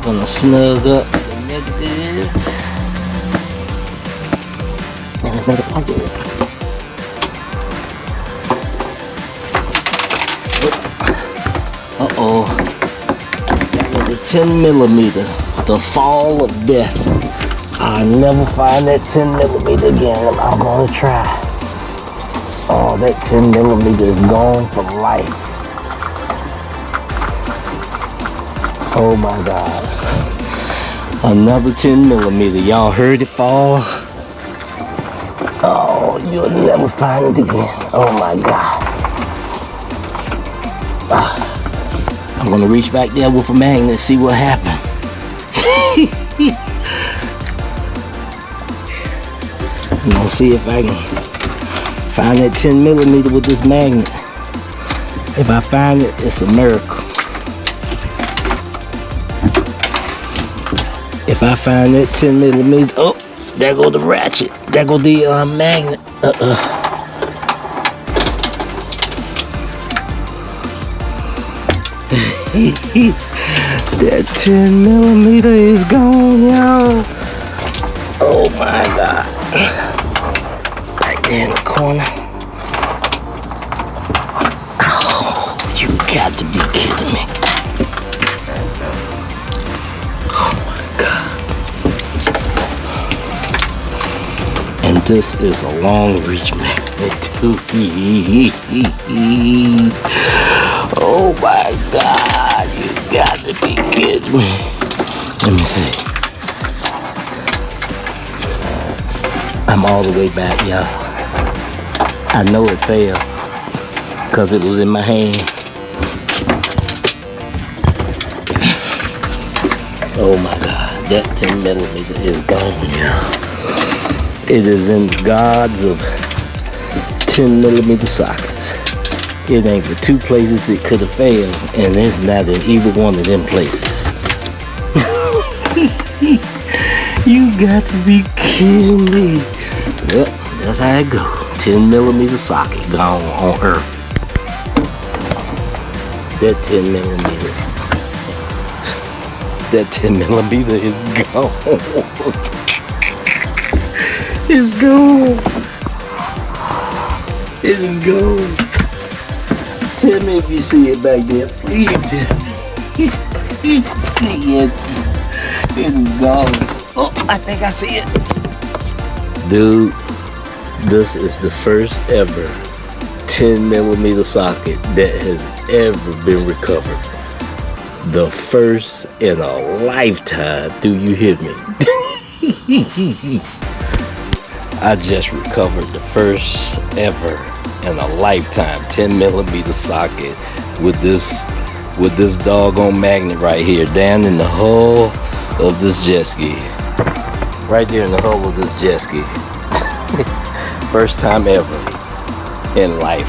Gonna snug up the negative. And let's make a positive. Uh-oh. That was a 10 millimeter. The fall of death. I'll never find that 10 millimeter again. I'm gonna try. Oh, that 10 millimeter is gone for life. Oh my God. Another 10 millimeter. Y'all heard it fall? Oh, you'll never find it again. Oh my God. I'm gonna reach back there with a magnet, see what happens. I'm gonna see if I can find that 10 millimeter with this magnet. If I find it, it's a miracle. If I find that 10 millimeter, oh, there go the ratchet. There go the magnet. That 10 millimeter is gone, y'all. Oh my God. Back there in the corner. Oh, you got to be kidding me. Oh my God. And this is a long reach magnet too. Oh my God, you got to be kidding me. Let me see. I'm all the way back, y'all. I know it failed because it was in my hand. Oh my God, that 10 millimeter is gone, y'all. It is in the gods of 10 millimeter sockets. It ain't but two places it could have failed, and it's not in either one of them places. You got to be kidding me. Yep, that's how it go. 10 millimeter socket gone on Earth. That 10 millimeter. That 10 millimeter is gone. It's gone. It is gone. Tell me if you see it back there. Please tell me. You see it. It is gone. Oh, I think I see it. Dude, this is the first ever 10 millimeter socket that has ever been recovered. The first in a lifetime. Do you hear me? I just recovered the first ever in a lifetime 10 millimeter socket with this doggone magnet right here down in the hull of this jet ski. Right there in the hull of this jet ski. First time ever in life.